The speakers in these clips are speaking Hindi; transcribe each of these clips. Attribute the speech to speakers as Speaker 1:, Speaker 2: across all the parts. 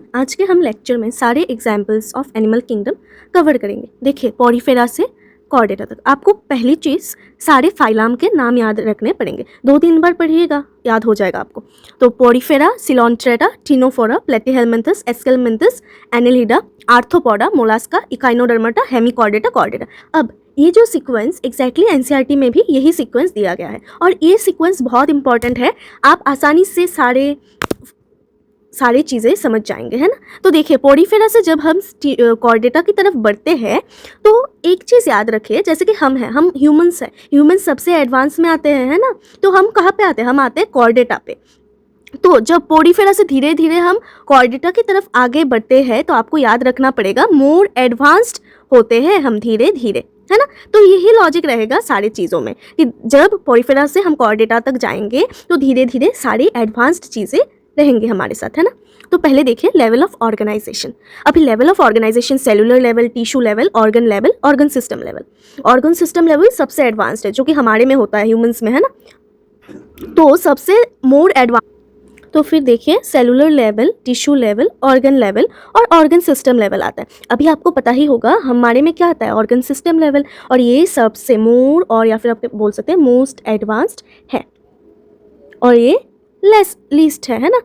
Speaker 1: एवरीवन, आज के हम लेक्चर में सारे examples of animal kingdom cover करेंगे। देखिए, पॉरीफेरा से कॉर्डेटा तक आपको पहली चीज़ सारे फाइलाम के नाम याद रखने पड़ेंगे। 2-3 बार पढ़िएगा, याद हो जाएगा आपको। तो Porifera, Coelenterata, Ctenophora, Platyhelminthes, Aschelminthes, Annelida, Arthropoda, Mollusca, Echinodermata, Hemichordata, Chordata. अब ये जो सीक्वेंस एग्जैक्टली एनसीईआरटी में भी यही सीक्वेंस दिया गया है और ये सीक्वेंस बहुत इंपॉर्टेंट है। आप आसानी से सारी चीज़ें समझ जाएंगे, है ना। तो देखिए, पॉरीफेरा से जब हम कॉर्डेटा की तरफ बढ़ते हैं तो एक चीज़ याद रखिए, जैसे कि हम ह्यूमंस हैं, ह्यूमंस सबसे एडवांस में आते हैं, है ना। तो हम कहाँ पे आते हैं? हम आते हैं कॉर्डेटा पे। तो जब पॉरीफेरा से धीरे धीरे हम कॉर्डेटा की तरफ आगे बढ़ते हैं तो आपको याद रखना पड़ेगा मोर एडवांस्ड होते हैं हम धीरे धीरे, है ना। तो यही लॉजिक रहेगा सारी चीज़ों में कि जब पॉरीफेरा से हम कॉर्डेटा तक जाएंगे तो धीरे धीरे सारी एडवांस्ड चीज़ें रहेंगे हमारे साथ, है ना। तो पहले देखिए लेवल ऑफ ऑर्गेनाइजेशन। अभी level of organisation cellular level, tissue level, organ system level. Organ system level सबसे एडवांस्ड है, जो कि हमारे में होता है, ह्यूमंस में, है ना। तो सबसे मोर एडवांस। तो फिर देखिए cellular level, tissue level, organ level और ऑर्गन सिस्टम लेवल आता है। अभी आपको पता ही होगा हमारे में क्या आता है, ऑर्गन सिस्टम लेवल, और ये सबसे मोर और या फिर आप बोल सकते हैं मोस्ट एडवांस्ड है और ये लीस्ट है ना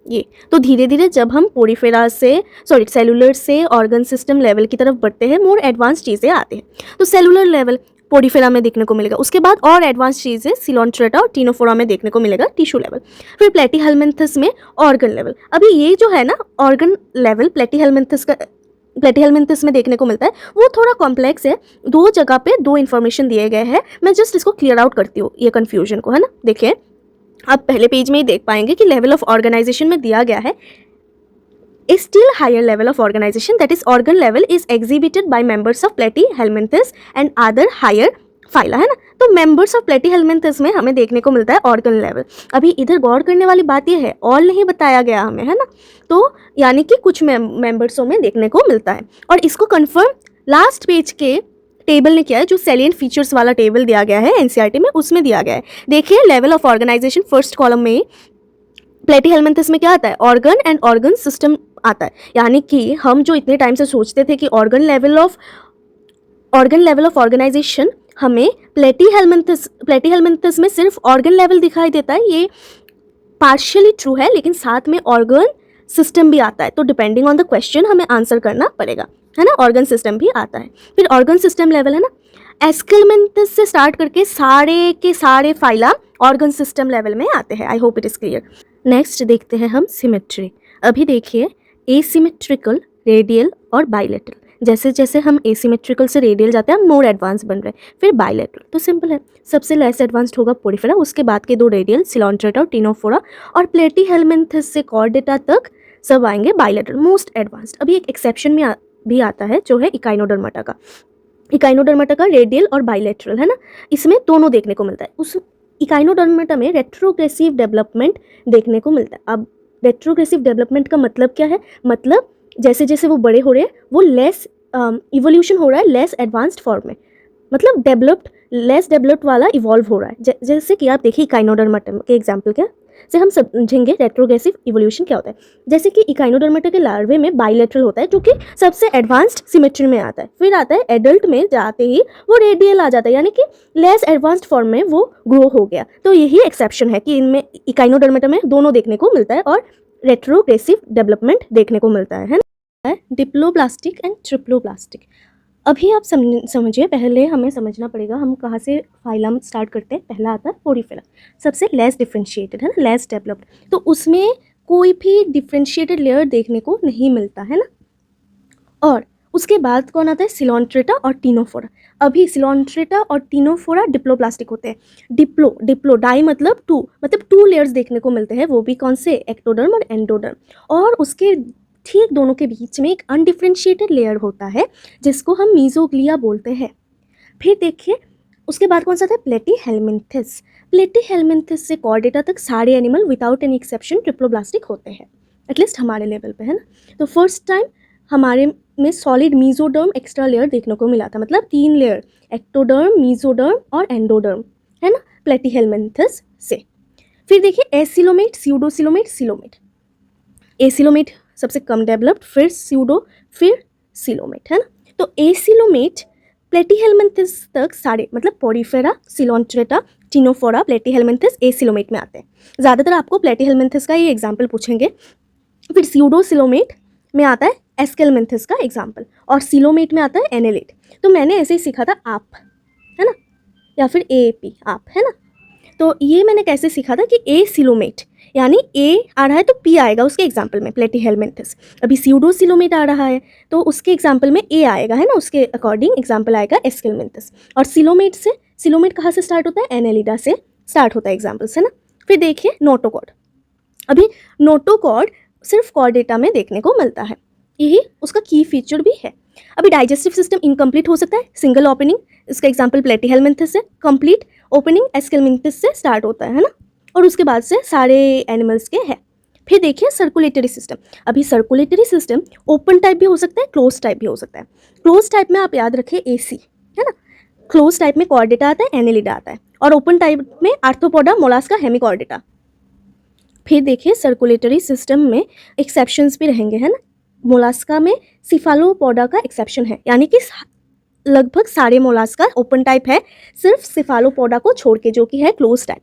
Speaker 1: ये। तो धीरे धीरे जब हम पॉरीफेरा से सेलुलर से ऑर्गन सिस्टम लेवल की तरफ बढ़ते हैं, मोर एडवांस चीज़ें आती हैं। तो सेलुलर लेवल पॉरीफेरा में देखने को मिलेगा, उसके बाद और एडवांस चीज़ें सिलोन्ट्रेटा और टिनोफोरा में देखने को मिलेगा, टिश्यू लेवल। फिर प्लेटीहेलमिन्थस में ऑर्गन लेवल। अभी ये जो है ना ऑर्गन लेवल प्लेटीहेलमिन्थस में देखने को मिलता है, वो थोड़ा कॉम्प्लेक्स है। 2 जगह पे 2 इन्फॉर्मेशन दिए गए हैं, मैं जस्ट इसको क्लियर आउट करती हूँ ये कन्फ्यूजन को, है ना। देखिए, आप पहले पेज में ही देख पाएंगे कि लेवल ऑफ ऑर्गेनाइजेशन में दिया गया है a still higher level of organisation that is organ level is exhibited by members of Platyhelminthes and other higher phyla, है ना। तो मेंबर्स ऑफ प्लेटीहेलमिन्थस में हमें देखने को मिलता है ऑर्गन लेवल। अभी इधर गौर करने वाली बात यह है, ऑल नहीं बताया गया हमें, है ना। तो यानी कि कुछ मेंबर्सों में देखने को मिलता है और इसको कन्फर्म लास्ट पेज के टेबल ने किया है, जो सेलिएंट फीचर्स वाला टेबल दिया गया है एनसीईआरटी में, उसमें दिया गया है। देखिए level of organisation first column में प्लेटीहेलमिन्थस में क्या आता है, ऑर्गन एंड ऑर्गन सिस्टम आता है। यानी कि हम जो इतने टाइम से सोचते थे कि ऑर्गन लेवल ऑफ ऑर्गेनाइजेशन हमें प्लेटीहेलमिन्थस में सिर्फ ऑर्गन लेवल दिखाई देता है, ये पार्शियली ट्रू है, लेकिन साथ में ऑर्गन सिस्टम भी आता है। तो डिपेंडिंग ऑन द क्वेश्चन हमें आंसर करना पड़ेगा, है ना। ऑर्गन सिस्टम भी आता है। फिर ऑर्गन सिस्टम लेवल, है ना, एस्केलमिन्थस से स्टार्ट करके सारे के सारे फाइला ऑर्गन सिस्टम लेवल में आते हैं। I hope it is clear. Next देखते हैं हम सिमेट्री। अभी देखिए एसिमेट्रिकल, रेडियल और बाइलेटरल। जैसे जैसे हम एसिमेट्रिकल से रेडियल जाते हैं हम मोर एडवांस बन रहे हैं। फिर बाइलेटरल, तो सिंपल है, सबसे लेस एडवांस्ड होगा पॉरीफेरा, उसके बाद के 2 रेडियल, सिलोन्ट्रेटा और टिनोफोरा, और प्लेटीहेलमिन्थस से कॉर्डेटा तक सब आएंगे बाइलेटरल, मोस्ट एडवांस्ड। अभी एक एक्सेप्शन में भी आता है जो है इकाइनोडर्माटा का। इकाइनोडर्माटा का रेडियल और बाइलेटरल, है ना, इसमें दोनों देखने को मिलता है। उस इकाइनोडर्माटा में रेट्रोग्रेसिव डेवलपमेंट देखने को मिलता है। अब रेट्रोग्रेसिव डेवलपमेंट का मतलब क्या है, मतलब जैसे जैसे वो बड़े हो रहे हैं वो लेस इवोल्यूशन हो रहा है, लेस एडवांस्ड फॉर्म में, मतलब लेस डेवलप्ड वाला इवॉल्व हो रहा है। जैसे कि आप देखिए इकाइनोडर्माटा के एग्जाम्पल क्या से हम समझेंगे रेट्रोग्रेसिव इवोल्यूशन क्या होता है। जैसे कि इकाइनोडर्माटा के लार्वे में बाइलेटरल होता है, जो कि सबसे एडवांस्ड सिमेट्री में आता है। फिर आता है एडल्ट में जाते ही वो रेडियल आ जाता है, यानी कि लेस एडवांस्ड फॉर्म में वो ग्रो हो गया। तो यही एक्सेप्शन है कि इनमें इकाइनोडर्माटा में दोनों देखने को मिलता है और रेट्रोग्रेसिव डेवलपमेंट देखने को मिलता है ना। Diploblastic and triploblastic. अभी आप समझिए, पहले हमें समझना पड़ेगा हम कहाँ से फाइलम स्टार्ट करते हैं। पहला आता है पॉरीफेरा, सबसे लेस डिफ्रेंशिएटेड, है ना, लेस डेवलप्ड। तो उसमें कोई भी डिफ्रेंशिएटेड लेयर देखने को नहीं मिलता, है ना। और उसके बाद कौन आता है, सिलोन्ट्रेटा और टिनोफोरा। अभी सिलोन्ट्रेटा और टिनोफोरा डिप्लोब्लास्टिक होते हैं। डिप्लो डाई मतलब 2 लेयर्स देखने को मिलते हैं, वो भी कौन से, एक्टोडर्म और एंडोडर्म। और उसके ठीक दोनों के बीच में एक अनडिफ्रेंशिएटेड लेयर होता है जिसको हम मीजोग्लिया बोलते हैं। फिर देखिए उसके बाद कौन सा था, प्लेटीहेलमिन्थस। प्लेटीहेलमिन्थस से कॉर्डेटा तक सारे animal without any exception triploblastic होते हैं, एटलीस्ट हमारे लेवल पे, है ना। तो फर्स्ट टाइम हमारे में सॉलिड मीजोडर्म एक्स्ट्रा लेयर देखने को मिला था, मतलब 3 लेयर, एक्टोडर्म, मीजोडर्म और एंडोडर्म, है ना, प्लेटीहेलमिन्थस से। फिर देखिए एसिलोमेट, स्यूडोसिलोमेट, सिलोमेट। एसिलोमेट सबसे कम डेवलप्ड, फिर स्यूडो, फिर सिलोमेट, है ना। तो एसिलोमेट प्लेटीहेलमिन्थेस तक सारे मतलब पोरीफेरा, सिलोन्ट्रेटा, टिनोफोरा, प्लेटीहेलमिन्थेस एसिलोमेट में आते हैं। ज़्यादातर आपको प्लेटीहेलमिन्थेस का ये एग्जाम्पल पूछेंगे। फिर स्यूडो सिलोमेट में आता है एस्केलमिन्थेस का एग्जाम्पल, और सिलोमेट में आता है एनेलिड। तो मैंने ऐसे ही सीखा था आप, है ना, या फिर AAP आप, है ना। तो ये मैंने कैसे सीखा था कि ए सिलोमेट यानी ए आ रहा है तो पी आएगा उसके एग्जाम्पल में, प्लेटीहेलमिन्थेस। अभी स्यूडो सिलोमेट आ रहा है तो उसके एग्जाम्पल में ए आएगा, है ना, उसके अकॉर्डिंग एग्जाम्पल आएगा एस्केलमिन्थेस। और सिलोमेट से, सिलोमेट कहाँ से स्टार्ट होता है, एनेलिडा से स्टार्ट होता है एग्जाम्पल्स, है ना। फिर देखिए नोटोकॉर्ड। अभी नोटोकॉर्ड सिर्फ कॉर्डेटा में देखने को मिलता है, यही उसका की फीचर भी है। अभी डाइजेस्टिव सिस्टम इनकम्प्लीट हो सकता है, सिंगल ओपनिंग, इसका एग्जाम्पल प्लेटीहेलमिन्थेस से, कंप्लीट ओपनिंग एस्केलमिन्थेस से स्टार्ट होता है ना, और उसके बाद से सारे एनिमल्स के है। फिर देखिए सर्कुलेटरी सिस्टम। अभी सर्कुलेटरी सिस्टम ओपन टाइप भी हो सकता है, क्लोज टाइप भी हो सकता है। क्लोज टाइप में आप याद रखिए AC, है ना। क्लोज टाइप में कॉर्डेटा आता है, एनेलिडा आता है, और ओपन टाइप में आर्थ्रोपोडा, मोलास्का, हेमिकॉर्डेटा। फिर देखिए सर्कुलेटरी सिस्टम में एक्सेप्शंस भी रहेंगे, है ना। मोलास्का में सिफालोपोडा का एक्सेप्शन है, यानी कि लगभग सारे मोलास्का ओपन टाइप है, सिर्फ सिफालोपोडा को छोड़ के जो कि है क्लोज टाइप।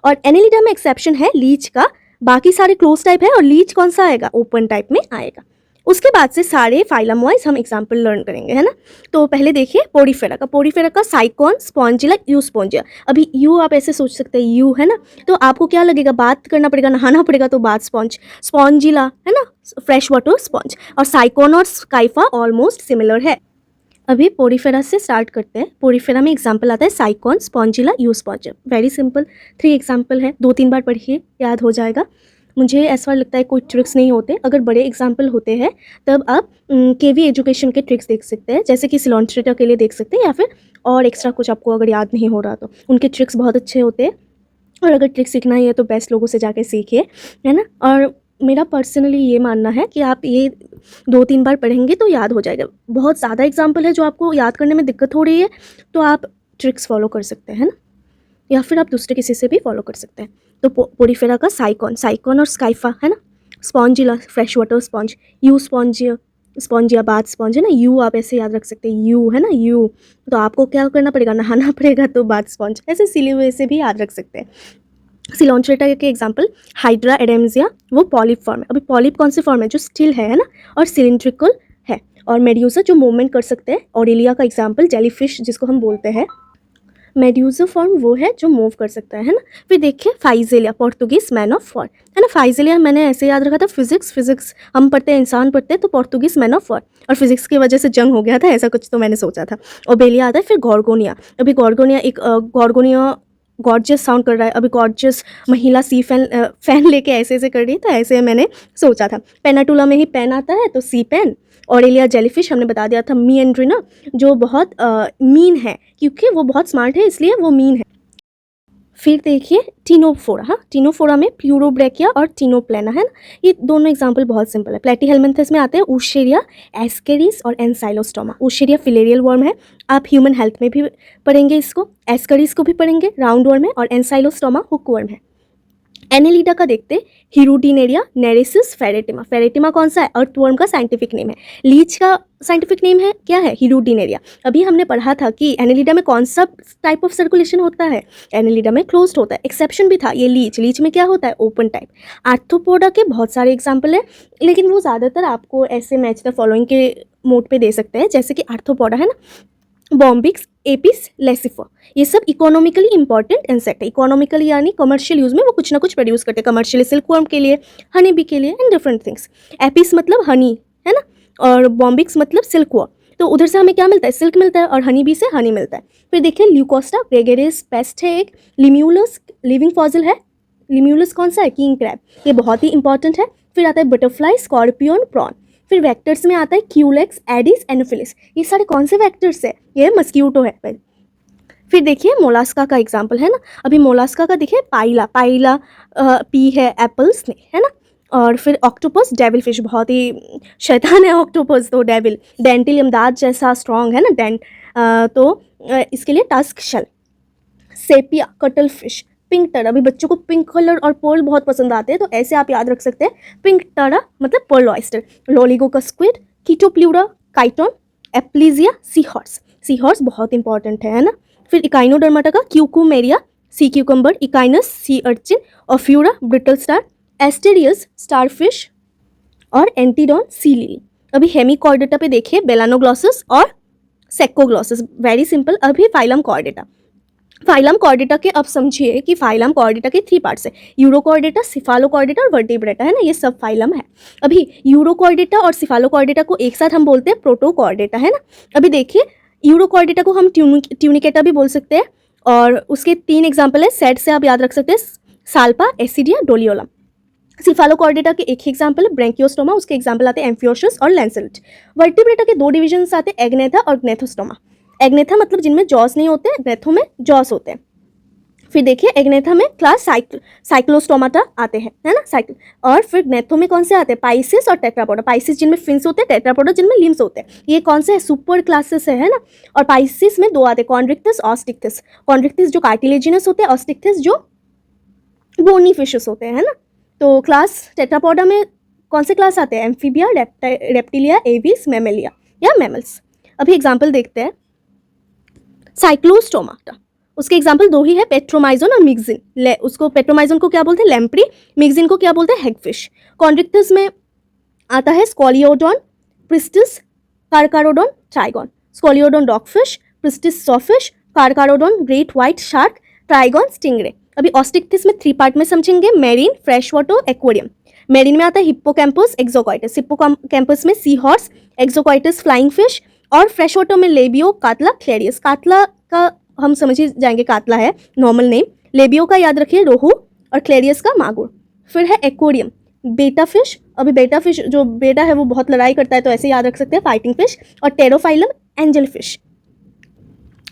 Speaker 1: और एनेलिडा में एक्सेप्शन है लीच का, बाकी सारे क्लोज टाइप है, और लीच कौन सा आएगा, ओपन टाइप में आएगा। उसके बाद से सारे फाइलम वाइज हम एग्जाम्पल लर्न करेंगे, है ना। तो पहले देखिए पोरीफेरा का। पोरीफेरा का साइकॉन, स्पॉन्जिला, यूस्पोंजिया। अभी यू आप ऐसे सोच सकते हैं, यू, है ना, तो आपको क्या लगेगा, बात करना पड़ेगा, नहाना पड़ेगा, तो बात स्पॉन्ज। स्पॉन्जिला, है ना, फ्रेश वाटर स्पॉन्ज। और साइकॉन और स्काइफा ऑलमोस्ट सिमिलर है। अभी पोरीफेरा से स्टार्ट करते हैं। पोरीफेरा में एग्जाम्पल आता है Sycon, Spongilla, Euspongia. Very simple 3 example है, 2-3 बार पढ़िए, याद हो जाएगा। मुझे ऐसा लगता है कोई ट्रिक्स नहीं होते, अगर बड़े एग्जाम्पल होते हैं तब आप KV एजुकेशन के ट्रिक्स देख सकते हैं, जैसे कि सिलोन्ट्रेटा के लिए देख सकते हैं, या फिर और एक्स्ट्रा कुछ आपको अगर याद नहीं हो रहा तो उनके ट्रिक्स बहुत अच्छे होते हैं। और अगर ट्रिक्स सीखना ही है तो बेस्ट लोगों से जाके सीखिए, है ना। और मेरा पर्सनली ये मानना है कि आप ये 2-3 बार पढ़ेंगे तो याद हो जाएगा। बहुत ज़्यादा एग्जाम्पल है जो आपको याद करने में दिक्कत हो रही है तो आप ट्रिक्स फॉलो कर सकते हैं, है ना, या फिर आप दूसरे किसी से भी फॉलो कर सकते हैं। तो पोरीफेरा का साइकॉन, साइकॉन और स्काइफा, है ना। Spongilla, fresh water sponge. You Spongia, Spongia bath sponge, है ना। यू आप ऐसे याद रख सकते हैं, यू, है ना, यू। तो आपको क्या करना पड़ेगा, नहाना पड़ेगा, तो बाथ स्पॉन्ज। ऐसे सिले हुए से भी याद रख सकते हैं। सिलोन्ट्रेटा के एग्जाम्पल हाइड्रा एडेम्सिया, वो पॉलिप फॉर्म है। अभी पॉलिप कौन से फॉर्म है, जो स्टिल है ना, और सिलिंड्रिकल है। और मेड्यूसा जो मूवमेंट कर सकते हैं। ऑरेलिया का एग्जाम्पल जेलीफिश जिसको हम बोलते हैं। मेड्यूसा फॉर्म वो है जो मूव कर सकता है ना। फिर देखिए फाइजेलिया, पोर्तुगीज मैन ऑफ वॉर, है ना। फाइजेलिया मैंने ऐसे याद रखा था, फिजिक्स हम पढ़ते हैं, इंसान पढ़ते हैं, तो पोर्तुगीज मैन ऑफ वॉर, और फिजिक्स की वजह से जंग हो गया था, ऐसा कुछ तो मैंने सोचा था। ओबेलिया आता है। फिर गॉर्गोनिया। अभी गॉर्गोनिया एक गॉर्गोनिया गॉर्जियस साउंड कर रहा है। अभी गॉर्जियस महिला सी फैन लेके ऐसे ऐसे कर रही है, तो ऐसे मैंने सोचा था। पेनाटुला में ही पेन आता है, तो सी पेन। ऑरेलिया जेलीफिश हमने बता दिया था। मिएंड्रिना जो बहुत मीन है, क्योंकि वो बहुत स्मार्ट है इसलिए वो मीन है। फिर देखिए टिनोफोरा। हाँ, टिनोफोरा में प्यूरोब्रेकिया और टिनोप्लेना, है ना। ये दोनों एग्जाम्पल बहुत सिंपल है। प्लेटीहेलमिन्थेस में आते हैं ऊशेरिया, एस्केरिस और एनसाइलोस्टोमा। ऊशेरिया फिलेरियल वर्म है, आप ह्यूमन हेल्थ में भी पढ़ेंगे इसको। एस्केरिस को भी पढ़ेंगे, राउंड वर्म है। और एनसाइलोस्टोमा हुक वर्म है। एनेलिडा का देखते हिरुडिनेरिया, नेरेसिस, फेरेटिमा। फेरेटिमा कौन सा है, अर्थवर्म का साइंटिफिक नेम है। लीच का साइंटिफिक नेम है क्या है, हिरुडिनेरिया। अभी हमने पढ़ा था कि एनेलिडा में कौन सा टाइप ऑफ सर्कुलेशन होता है, एनेलिडा में क्लोज्ड होता है। एक्सेप्शन भी था ये लीच, लीच में क्या होता है, ओपन टाइप। आर्थ्रोपोडा के बहुत सारे एग्जाम्पल है, लेकिन वो ज़्यादातर आपको ऐसे मैच द फॉलोइंग के मोड पे दे सकते हैं, जैसे कि आर्थ्रोपोडा, है ना, बॉम्बिक्स, एपिस, लेसिफर। ये सब इकोनॉमिकली इंपॉर्टेंट इंसेक्ट है। इकोनॉमिकली यानी कमर्शियल यूज में वो कुछ ना कुछ प्रोड्यूस करते हैं, कमर्शियली सिल्कवर्म के लिए, हनी बी के लिए, एंड डिफरेंट थिंग्स। एपिस मतलब हनी, है ना, और बॉम्बिक्स मतलब सिल्कवर्म। तो उधर से हमें क्या मिलता है, सिल्क मिलता है, और हनी बी से हनी मिलता है। फिर देखिए ल्यूकोस्टा ग्रेगेरियस पेस्ट है एक। लिम्यूलस लिविंग फॉसिल है। लिम्यूलस कौन सा है, किंग क्रैब, ये बहुत ही इंपॉर्टेंट है। फिर आता है बटरफ्लाई, स्कॉर्पियन, प्रॉन। फिर वेक्टर्स में आता है क्यूलेक्स, एडिस, एनोफिलिस। ये सारे कौन से वेक्टर्स है, ये मस्क्यूटो है। फिर देखिए मोलास्का का एग्जाम्पल, है ना। अभी मोलास्का का देखिए पाइला, पाइला पी है, एप्पल स्नेक, है ना। और फिर ऑक्टोपस, डेविल फिश, बहुत ही शैतान है ऑक्टोपस तो, डेविल। डेंटिलियम दांत जैसा स्ट्रॉन्ग है ना, इसके लिए tusk shell. Sepia, cuttle fish. Pinctada, अभी बच्चों को पिंक कलर और पर्ल बहुत पसंद आते हैं, तो ऐसे आप याद रख सकते हैं, पिंक टरा मतलब पर्ल ऑयस्टर। लोलिगो का squid, Chaetopleura, chiton, Aplysia, sea horse. Sea horse बहुत इंपॉर्टेंट है ना। फिर इकाइनोडर्माटा का Cucumaria, sea cucumber, Echinus sea urchin, Ophiura brittle star, Asterias starfish और एंटीडॉन सी लिली। अभी हेमिकॉर्डेटा पे देखिए, बेलानोग्लॉसस और सेक्कोग्लॉसस, वेरी सिंपल। अभी फाइलम कॉर्डेटा, फाइलम कॉर्डेटा के अब समझिए कि फाइलम कॉर्डेटा के 3 पार्ट्स है, यूरोकॉर्डेटा, सिफालोकॉर्डेटा और वर्टिब्रेटा, है ना, ये सब फाइलम है। अभी यूरोकॉर्डेटा और सिफालोकॉर्डेटा को एक साथ हम बोलते हैं प्रोटोकॉर्डेटा, है ना। अभी देखिए, यूरोकॉर्डेटा को हम ट्यूनिकेटा भी बोल सकते हैं, और उसके 3 एग्जाम्पल है, सेट से आप याद रख सकते हैं, साल्पा, एसिडिया, डोलियोलम। सिफालोकॉर्डेटा के एक ही एग्जाम्पल है ब्रैंकियोस्टोमा, उसके एग्जाम्पल आते हैं एम्फियोशस और लैंसेलेट। वर्टिब्रेटा के 2 डिविजन आते हैं, एग्नेथा और ग्नेथोस्टोमा। एग्नेथा मतलब जिनमें जॉस नहीं होते, ग्नेथो में जॉस होते हैं। फिर देखिए, एग्नेथा में क्लास साइक्लोस्टोमाटा आते हैं, है ना, साइक्ल। और फिर ग्नेथो में कौन से आते हैं, पाइसिस और टेट्रापोडा। पाइसिस जिनमें फिन्स होते हैं, टेट्रापोडा जिनमें लिम्स होते हैं। ये कौन से है, सुपर क्लासेस है ना। और पाइसिस में 2 आते हैं, कॉन्ड्रिक्टिस, ऑस्टिक्टिस। कॉन्ड्रिक्टिस जो कार्टिलेजिनस होते हैं, ऑस्टिक्टिस जो बोनी फिशेस होते हैं, है ना। तो क्लास टेट्रापोडा में कौन से क्लास आते हैं, एम्फीबिया, रेप्टिलिया, एविस, मैमेलिया या मैमल्स। अभी एग्जाम्पल देखते हैं, साइक्लोस्टोमाटा, उसके एग्जाम्पल 2 ही है, पेट्रोमाइजोन और मिक्सिन। उसको पेट्रोमाइजोन को क्या बोलते हैं, लैम्प्री, मिक्सिन को क्या बोलते हैं, हैगफिश। कॉन्ड्रिक्टिस में आता है Scoliodon, Pristis, Carcharodon, Trygon. Scoliodon dogfish, Pristis sawfish, Carcharodon great white shark, Trygon stingray. अभी ऑस्टिक्टिस में 3 पार्ट में समझेंगे, marine, fresh water, aquarium. Marine में आता है हिप्पोकैम्पस, एक्सोकॉइटस। हिप्पोकैम्पस में sea horse, Exocoetus flying fish, और फ्रेश वाटर में लेबियो, कातला, क्लेरियस। कातला का हम समझ ही जाएंगे, कातला है नॉर्मल नेम। लेबियो का याद रखिए, रोहू, और क्लेरियस का मागुर। फिर है एक्वेरियम, बेटा फिश। अभी बेटा फिश जो बेटा है वो बहुत लड़ाई करता है, तो ऐसे याद रख सकते हैं, फाइटिंग फिश। और टेरोफाइलम, एंजल फिश।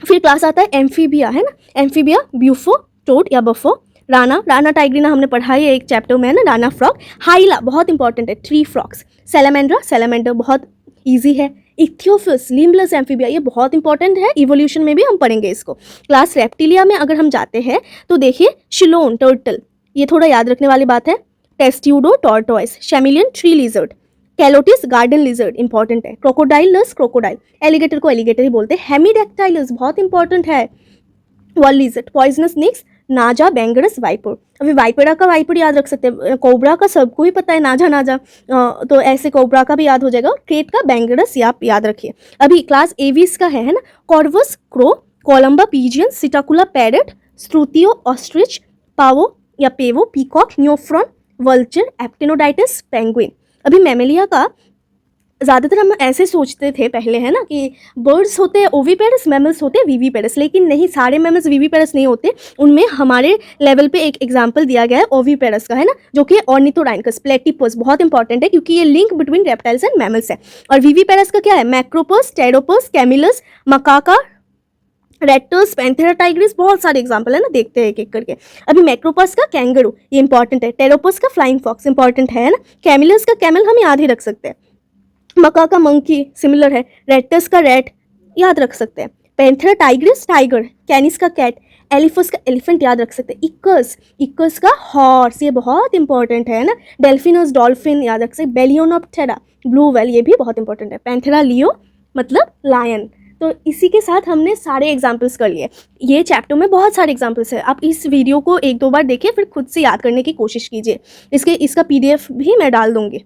Speaker 1: फिर क्लास आता है एम्फीबिया, है ना। एम्फीबिया, ब्यूफो, टोड या बफो। राना, राना टाइग्रिना हमने पढ़ाई है एक चैप्टर में, है ना, राना फ्रॉग। हाइला बहुत इंपॉर्टेंट है, ट्री फ्रॉग्स। सैलामेंड्रा, सैलामेंडर बहुत ईजी है। इथियोफिस, लिम्बलेस एम्फीबिया, ये बहुत इंपॉर्टेंट है, इवोल्यूशन में भी हम पढ़ेंगे इसको। क्लास रेप्टिलिया में अगर हम जाते हैं तो देखिए, शिलोन, टर्टल, ये थोड़ा याद रखने वाली बात है। Testudo, tortoise. Chameleon, tree lizard. Calotes, garden lizard, important है। Crocodylus, crocodile. एलिगेटर को एलिगेटर ही बोलते हैं। हेमीडेक्टाइलस बहुत इंपॉर्टेंट है। Wall lizard. पॉइजनस स्नेक्स, नाजा, बेंगरस, वाइपर। अभी वाइपरा का वाइपर याद रख सकते हैं, कोबरा का सबको ही पता है, नाजा नाजा, तो ऐसे कोबरा का भी याद हो जाएगा। क्रेट का बेंगरस आप याद रखिए। अभी क्लास एविस का है ना, Corvus, crow, Columba pigeon, Psittacula parrot, Struthio ostrich, Pavo या Pavo, peacock, Neophron, vulture, Aptenodytes, penguin. अभी मैमेलिया का ज़्यादातर हम ऐसे सोचते थे पहले, है ना, कि बर्ड्स होते हैं ओविपेरस, मैमल्स होते हैं वीवीपेरस, लेकिन नहीं, सारे मैमल्स वीवीपेरस नहीं होते। उनमें हमारे लेवल पे एक एग्जांपल दिया गया है ओविपेरस का, है ना, जो कि ऑर्निथोडाइनकस, प्लेटिपस, बहुत इंपॉर्टेंट है क्योंकि ये link between reptiles and mammals है। और वीवीपेरस का क्या है, मैक्रोपस, टेरोपस, कैमिलस, मकाका, रेप्टर्स, पैंथेरा टाइग्रिस, बहुत सारे एग्जांपल है ना, देखते हैं एक एक करके। अभी मैक्रोपस का कैंगरू, ये इंपॉर्टेंट है। टेरोपस का फ्लाइंग फॉक्स, इंपॉर्टेंट है ना। कैमिलस का कैमल हम याद ही रख सकते हैं। मका का मंकी, सिमिलर है। रेटस का रैट याद रख सकते हैं। Panthera Tigris, tiger. कैनिस का कैट। एलिफस का एलिफेंट याद रख सकते हैं। इक्कस का हॉर्स, ये बहुत इंपॉर्टेंट है ना। डेल्फिनस, डॉल्फिन याद रख सकते हैं। बेलियोनोप्टेरा, ब्लू व्हेल, ये भी बहुत इंपॉर्टेंट है। पैंथेरा लियो मतलब लायन। तो इसी के साथ हमने सारे एग्जाम्पल्स कर लिए। ये चैप्टर में बहुत सारे एग्जाम्पल्स है, आप इस वीडियो को 1-2 बार देखिए, फिर खुद से याद करने की कोशिश कीजिए। इसका PDF भी मैं डाल दूँगी।